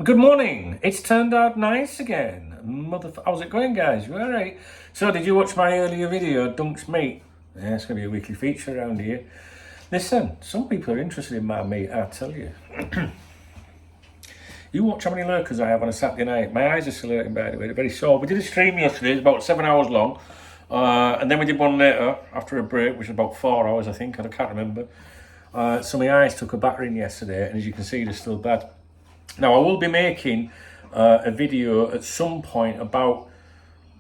Good morning. It's turned out nice again. How's it going, guys? You all right? So, did you watch my earlier video, Dunk's meat? Yeah, it's going to be a weekly feature around here. Listen, some people are interested in my meat, I tell you. You watch how many lurkers I have on a Saturday night. My eyes are still hurting, by the way. They're very sore. We did a stream yesterday. It was about 7 hours long. And then we did one later, after a break, which was about 4 hours, I think. I can't remember. So my eyes took a battering yesterday, and as you can see, they're still bad. Now, I will be making a video at some point about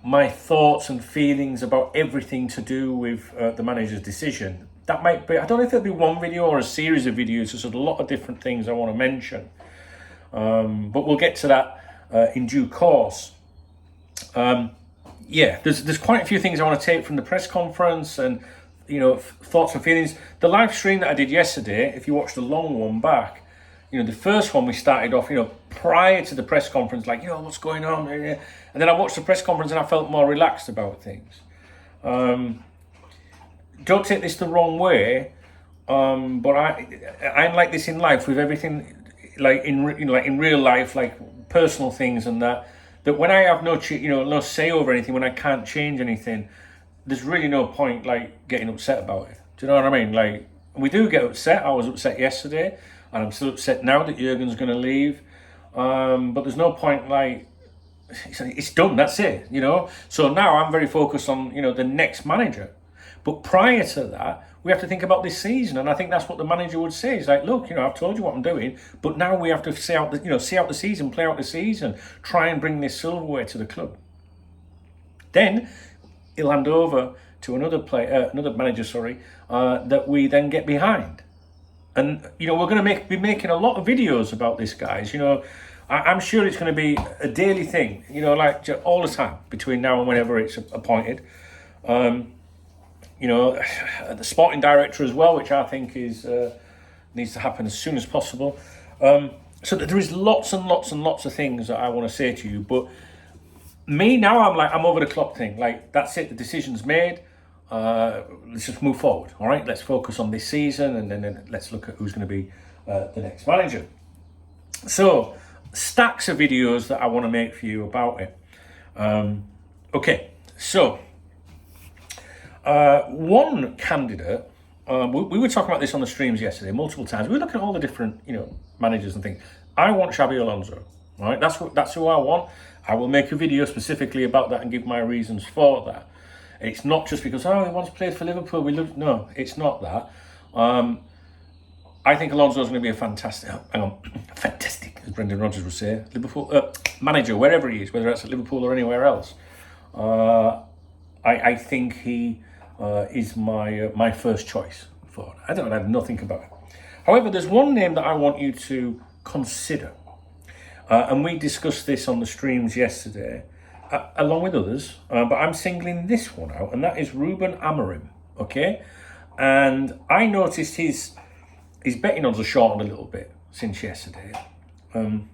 my thoughts and feelings about everything to do with the manager's decision. That might be, I don't know if it'll be one video or a series of videos. There's a lot of different things I want to mention. But we'll get to that in due course. Yeah, there's quite a few things I want to take from the press conference and, you know, thoughts and feelings. The live stream that I did yesterday, if you watched the long one back, you know, the first one we started off, you know, prior to the press conference, like, you know, what's going on? And then I watched the press conference and I felt more relaxed about things. Don't take this the wrong way, but I'm like this in life with everything, like in real life, like personal things and that when I have no say over anything, when I can't change anything, there's really no point like getting upset about it. Do you know what I mean? Like, we do get upset. I was upset yesterday. And I'm still upset now that Jurgen's going to leave. But there's no point, like, it's done, that's it, you know. So now I'm very focused on, you know, the next manager. But prior to that, we have to think about this season. And I think that's what the manager would say. It's like, look, you know, I've told you what I'm doing, but now we have to see out the season, play out the season, try and bring this silverware to the club. Then he'll hand over to another manager, that we then get behind. And, you know, we're going to be making a lot of videos about this, guys. You know, I'm sure it's going to be a daily thing, you know, like all the time between now and whenever it's appointed. You know, the sporting director as well, which I think is needs to happen as soon as possible. So there is lots and lots and lots of things that I want to say to you. But me now, I'm over the clock thing. Like, that's it. The decision's made. Let's just move forward, all right? Let's focus on this season, and then let's look at who's going to be the next manager. So, stacks of videos that I want to make for you about it. Okay, so one candidate, we were talking about this on the streams yesterday multiple times. We were looking at all the different, you know, managers and things. I want Xabi Alonso, all right? That's who I want. I will make a video specifically about that and give my reasons for that. It's not just because, he once played for Liverpool. No, it's not that. I think Alonso is going to be a fantastic, as Brendan Rodgers would say, Liverpool manager, wherever he is, whether that's at Liverpool or anywhere else. I think he is my first choice for it. I have nothing about it. However, there's one name that I want you to consider. And we discussed this on the streams yesterday, along with others, but I'm singling this one out, and that is Ruben Amorim, okay? And I noticed his betting odds are shortened a little bit since yesterday, and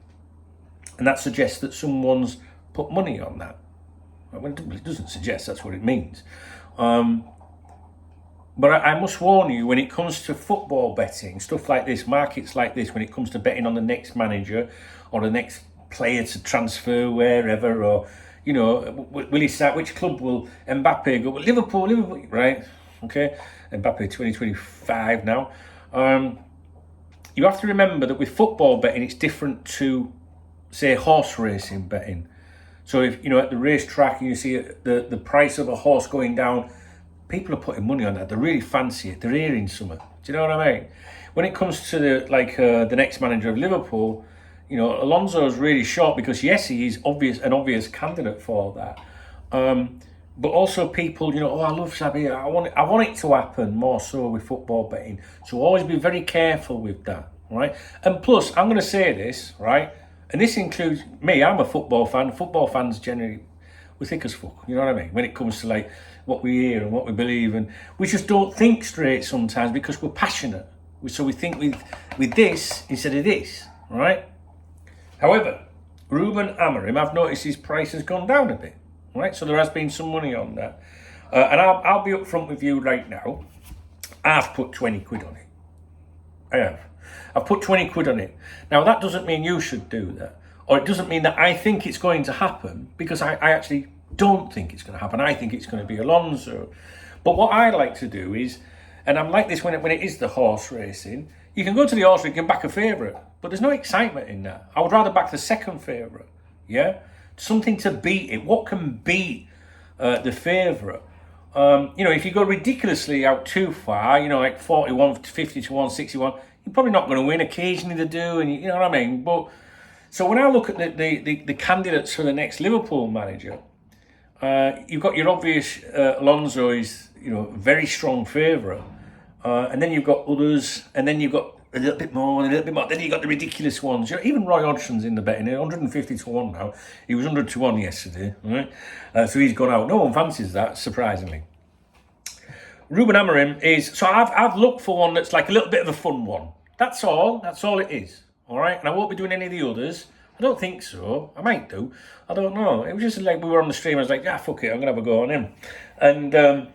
that suggests that someone's put money on that. Well, it doesn't suggest, that's what it means. But I must warn you, when it comes to football betting, stuff like this, markets like this, when it comes to betting on the next manager or the next player to transfer wherever, or, you know, will he start? Which club will Mbappe go? Well, Liverpool, right? Okay, Mbappe 2025 now. You have to remember that with football betting, it's different to, say, horse racing betting. So if, you know, at the racetrack and you see the price of a horse going down, people are putting money on that. They really fancy it. They're hearing something. Do you know what I mean? When it comes to the next manager of Liverpool, you know, Alonso is really short because, yes, he's an obvious candidate for that. But also people, you know, I love Xabi. I want it to happen more so with football betting. So always be very careful with that, right? And plus, I'm going to say this, right? And this includes me. I'm a football fan. Football fans generally, we're thick as fuck. You know what I mean? When it comes to like what we hear and what we believe, and we just don't think straight sometimes because we're passionate. So we think with this instead of this, right? However, Ruben Amorim, I've noticed his price has gone down a bit, right? So there has been some money on that. And I'll be upfront with you right now. I've put 20 quid on it. I have. I've put 20 quid on it. Now, that doesn't mean you should do that. or it doesn't mean that I think it's going to happen, because I actually don't think it's going to happen. I think it's going to be Alonso. But what I like to do is, and I'm like this when it is the horse racing, you can go to the horse and you can back a favourite, but there's no excitement in that. I would rather back the second favourite, yeah? Something to beat it. What can beat the favourite? If you go ridiculously out too far, like 41 to 50 to 161, you're probably not going to win. Occasionally they do, and you know what I mean? But so when I look at the candidates for the next Liverpool manager, you've got your obvious Alonso is, very strong favourite. And then you've got others, and then you've got a little bit more and a little bit more. Then you've got the ridiculous ones. Even Roy Hodgson's in the betting, 150 to 1 now. He was 100 to 1 yesterday, right? So he's gone out. No one fancies that, surprisingly. Ruben Amorim is, so I've looked for one that's like a little bit of a fun one. That's all it is, all right? And I won't be doing any of the others. I don't think so. I might do. I don't know. It was just like we were on the stream. I was like, fuck it, I'm going to have a go on him. And,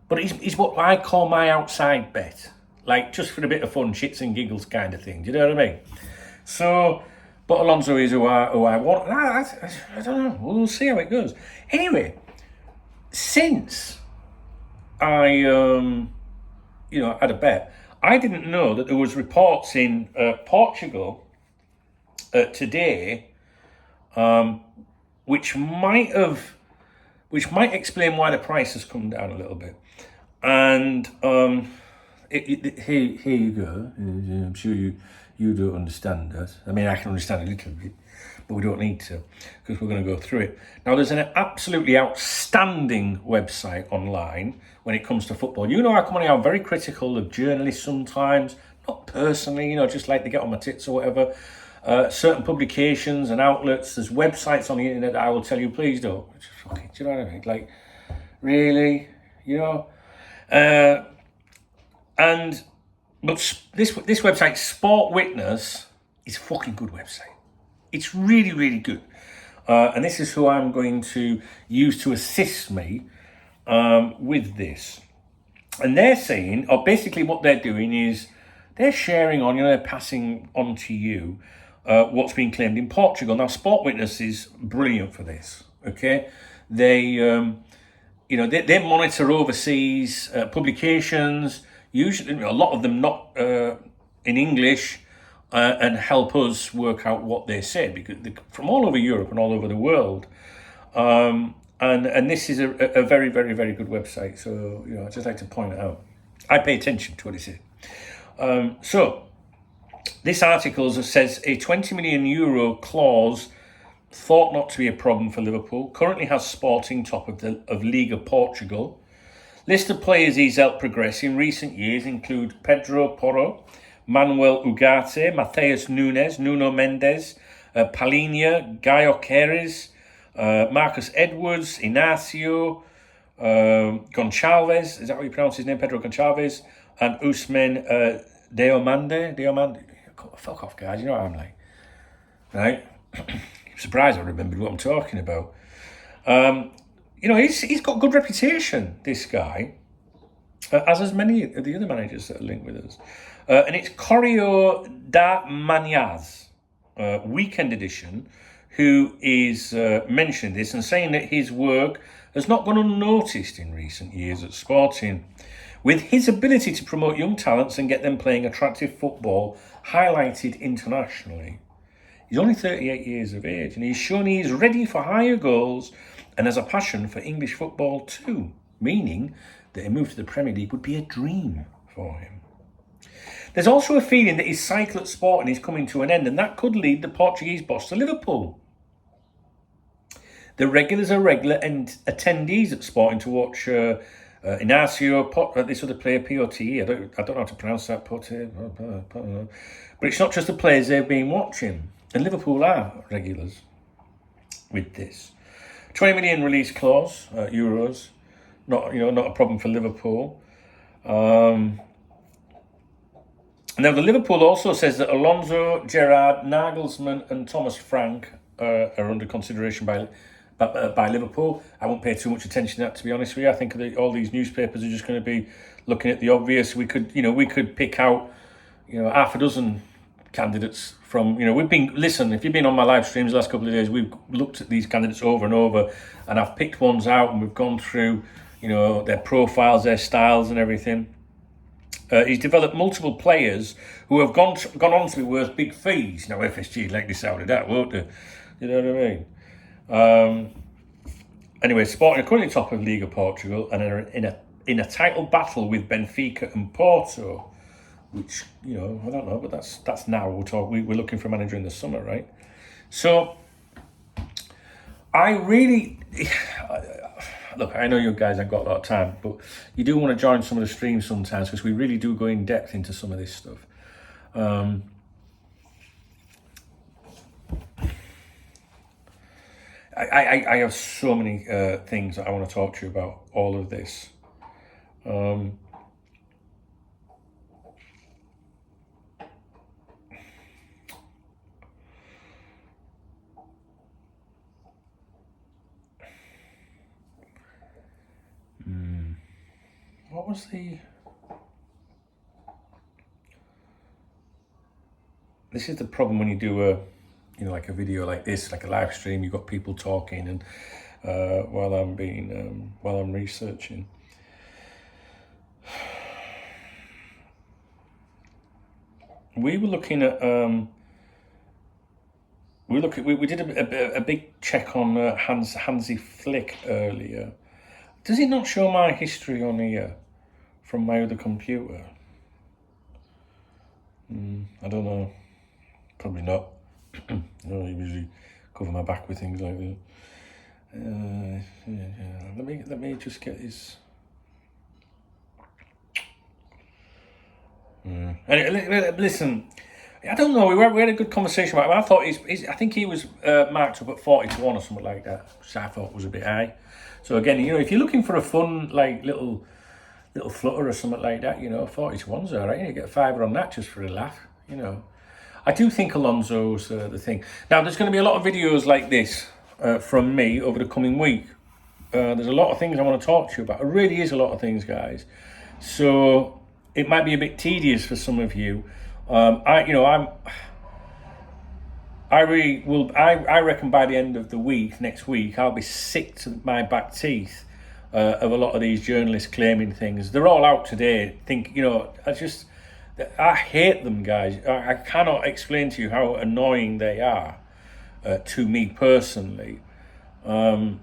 but he's what I call my outside bet. Like, just for a bit of fun, shits and giggles kind of thing. Do you know what I mean? So, but Alonso is who I want. I don't know. We'll see how it goes. Anyway, since I, had a bet, I didn't know that there was reports in Portugal today, which might explain why the price has come down a little bit. And here you go. I'm sure you don't understand that. I mean, I can understand a little bit, but we don't need to, because we're going to go through it. Now, there's an absolutely outstanding website online when it comes to football. I come on here, I'm very critical of journalists sometimes, not personally, just like they get on my tits or whatever. Certain publications and outlets, there's websites on the internet that I will tell you, please don't. Do you know what I mean? Like, really? But this website, Sport Witness, is a fucking good website. It's really, really good. And this is who I'm going to use to assist me with this. And they're saying, or basically what they're doing is, they're sharing on, they're passing on to you what's been claimed in Portugal. Now, Sport Witness is brilliant for this, okay? They monitor overseas publications, usually a lot of them not in English, and help us work out what they say, because they're from all over Europe and all over the world. And this is a very, very, very good website. So, I'd just like to point it out. I pay attention to what it says. So, this article says a €20 million clause thought not to be a problem for Liverpool. Currently has Sporting top of Liga Portugal. List of players he's helped progress in recent years include Pedro Porro, Manuel Ugarte, Mateus Nunes, Nuno Mendes, Palhinha, Gaio Queiroz, Marcus Edwards, Inacio, Gonçalves, is that how you pronounce his name? Pedro Gonçalves, and Usman Diomande. Fuck off, guys, you know what I'm like. Right? I'm surprised I remembered what I'm talking about. He's got good reputation, this guy, as has many of the other managers that are linked with us. And it's Correo da Manhã's weekend edition, who is mentioning this and saying that his work has not gone unnoticed in recent years at Sporting, with his ability to promote young talents and get them playing attractive football highlighted internationally. He's only 38 years of age, and he's shown he is ready for higher goals and has a passion for English football too, meaning that a move to the Premier League would be a dream for him. There's also a feeling that his cycle at Sporting is coming to an end, and that could lead the Portuguese boss to Liverpool. The regulars are regular attendees at Sporting to watch Inacio, this other player, Pote. I don't know how to pronounce that, Pote. But it's not just the players they've been watching. And Liverpool are regulars with this. 20 million release clause, euros. Not a problem for Liverpool. Now, the Liverpool also says that Alonso, Gerrard, Nagelsmann and Thomas Frank are under consideration by Liverpool. I won't pay too much attention to that, to be honest with you. I think all these newspapers are just going to be looking at the obvious. We could pick out, half a dozen candidates from, listen, if you've been on my live streams the last couple of days, we've looked at these candidates over and over, and I've picked ones out and we've gone through, their profiles, their styles and everything. He's developed multiple players who have gone on to be worth big fees. Now, FSG like this out of that, won't they? You know what I mean? Anyway, Sporting are currently top of League of Portugal and are in a title battle with Benfica and Porto, which, I don't know, but that's now. We're looking for a manager in the summer, right? So, look, I know you guys haven't got a lot of time, but you do want to join some of the streams sometimes because we really do go in depth into some of this stuff. I have so many things that I want to talk to you about all of this. What was the... This is the problem when you do like a video like this, like a live stream. You've got people talking, and while I'm researching. We were looking at we did a big check on Hansi Flick earlier. Does it not show my history on here from my other computer? I don't know. Probably not. I usually cover my back with things like that. Let me just get this. Listen, I don't know. We had a good conversation about him. I thought I think he was marked up at 40-1 or something like that, which I thought was a bit high. So again, if you're looking for a fun like little flutter or something like that, 40-1's all right. You get a fiver on that just for a laugh, I do think Alonso's the thing. Now, there's going to be a lot of videos like this from me over the coming week. There's a lot of things I want to talk to you about. It really is a lot of things, guys. So it might be a bit tedious for some of you. I reckon by the end of the week, next week, I'll be sick to my back teeth of a lot of these journalists claiming things. They're all out today. I hate them, guys. I cannot explain to you how annoying they are to me personally. No,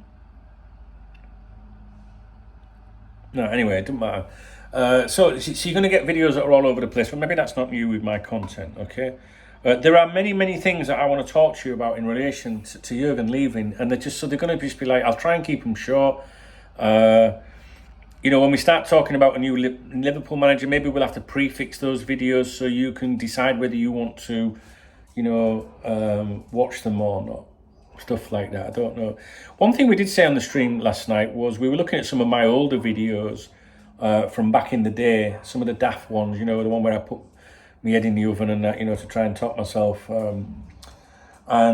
anyway, it doesn't matter. So you're going to get videos that are all over the place, but maybe that's not you with my content, okay? There are many, many things that I want to talk to you about in relation to Jurgen leaving, and they're going to just be like, I'll try and keep them short. When we start talking about a new Liverpool manager, maybe we'll have to prefix those videos so you can decide whether you want to, watch them or not. Stuff like that, I don't know. One thing we did say on the stream last night was we were looking at some of my older videos from back in the day, some of the daft ones, the one where I put my head in the oven and that, to try and top myself. Well, I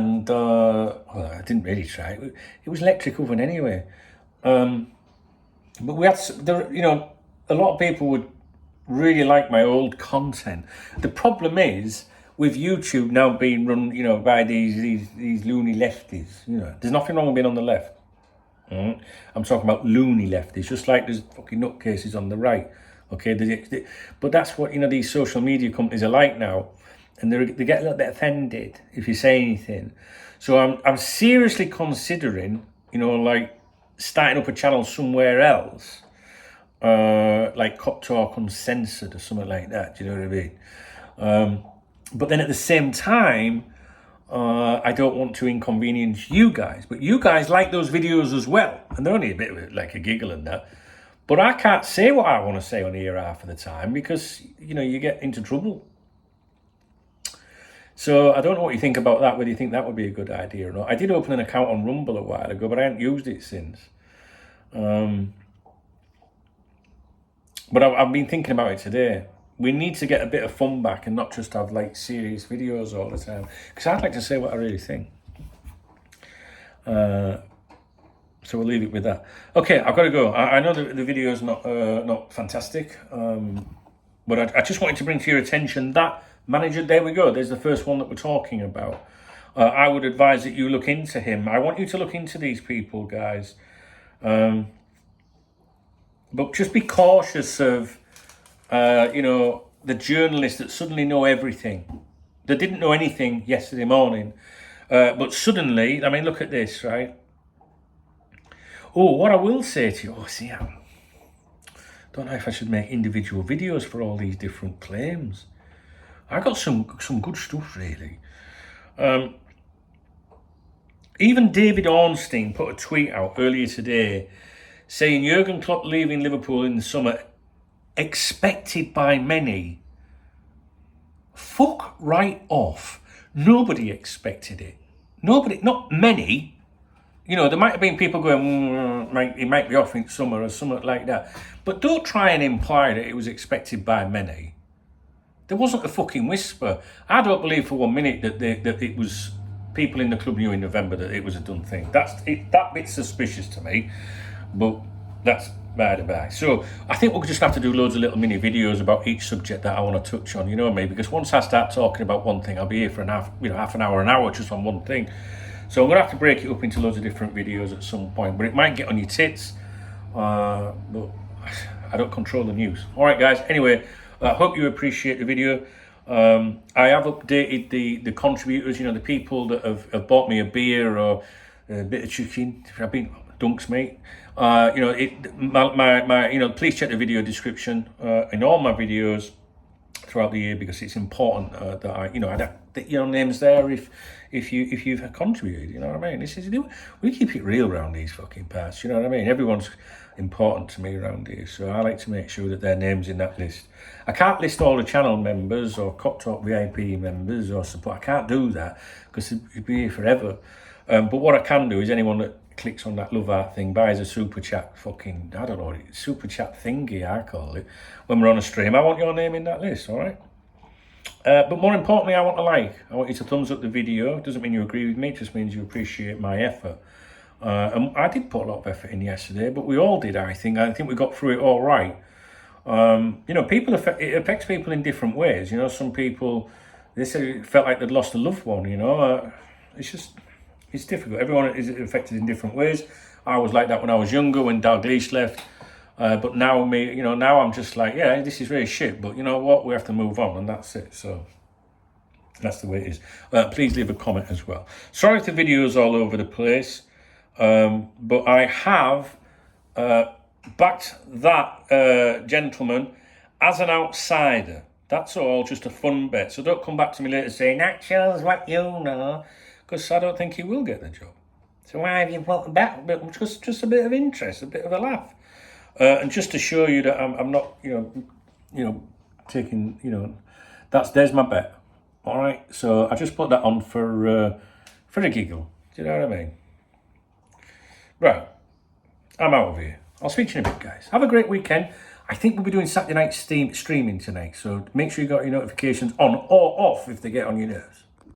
didn't really try. It was electric oven anyway. But we had, a lot of people would really like my old content. The problem is, with YouTube now being run, by these loony lefties, there's nothing wrong with being on the left. I'm talking about loony lefties, just like there's fucking nutcases on the right. Okay, but that's what these social media companies are like now, and they get a little bit offended if you say anything. So I'm seriously considering, like starting up a channel somewhere else, like KopTalk Uncensored or something like that. Do you know what I mean? But then at the same time, I don't want to inconvenience you guys, but you guys like those videos as well, and they're only a bit of like a giggle and that. But I can't say what I want to say on here half of the time because you get into trouble. So I don't know what you think about that, whether you think that would be a good idea or not. I did open an account on Rumble a while ago, but I haven't used it since. But I've been thinking about it today. We need to get a bit of fun back and not just have like serious videos all the time. Because I'd like to say what I really think. So we'll leave it with that. Okay, I've got to go. I know the video is not fantastic, but I just wanted to bring to your attention that manager. There we go. There's the first one that we're talking about. I would advise that you look into him. I want you to look into these people, guys. But just be cautious of, you know, the journalists that suddenly know everything. They didn't know anything yesterday morning. But suddenly, I mean, look at this, right? Oh, what I will say to you, I don't know if I should make individual videos for all these different claims. I got some good stuff, really. Even David Ornstein put a tweet out earlier today saying Jurgen Klopp leaving Liverpool in the summer, expected by many. Fuck right off. Nobody expected it. Nobody, not many. You know, there might have been people going, he might be off in summer or something like that. But don't try and imply that it was expected by many. There wasn't a fucking whisper. I don't believe for 1 minute that it was people in the club knew in November that it was a done thing. That bit's suspicious to me. But that's by the by. So I think we'll just have to do loads of little mini videos about each subject that I want to touch on, you know me, because once I start talking about one thing, I'll be here for half an hour just on one thing. So I'm going to have to break it up into loads of different videos at some point, but it might get on your tits, but I don't control the news. All right, guys, anyway, I hope you appreciate the video. I have updated the contributors, you know, the people that have bought me a beer or a bit of chicken. I've been dunks, mate. You know, you know, please check the video description in all my videos throughout the year, because it's important that I, you know, that your name's there if you've contributed. You know what I mean? We keep it real around these fucking parts. You know what I mean? Everyone's important to me around here, so I like to make sure that their name's in that list. I can't list all the channel members or KopTalk VIP members or support. I can't do that because it'd be here forever. But what I can do is anyone that clicks on that love art thing, buys a super chat fucking, I don't know, super chat thingy, I call it, when we're on a stream. I want your name in that list, all right? But more importantly, I want a like. I want you to thumbs up the video. It doesn't mean you agree with me, it just means you appreciate my effort. And I did put a lot of effort in yesterday, but we all did, I think. I think we got through it all right. You know, it affects people in different ways. You know, some people, they said it felt like they'd lost a loved one, you know. It's difficult. Everyone is affected in different ways. I was like that when I was younger, when Dalglish left. But now now I'm just like, yeah, this is really shit. But you know what? We have to move on, and that's it. So that's the way it is. Please leave a comment as well. Sorry if the video's all over the place. But I have backed that gentleman as an outsider. That's all, just a fun bet. So don't come back to me later saying, that shows what you know. Because I don't think he will get the job. So why have you put back? Just a bit of interest, a bit of a laugh, and just to show you that I'm not, taking, there's my bet. All right. So I just put that on for a giggle. Do you know what I mean? Right. I'm out of here. I'll speak to you in a bit, guys. Have a great weekend. I think we'll be doing Saturday night streaming tonight. So make sure you got your notifications on or off if they get on your nerves.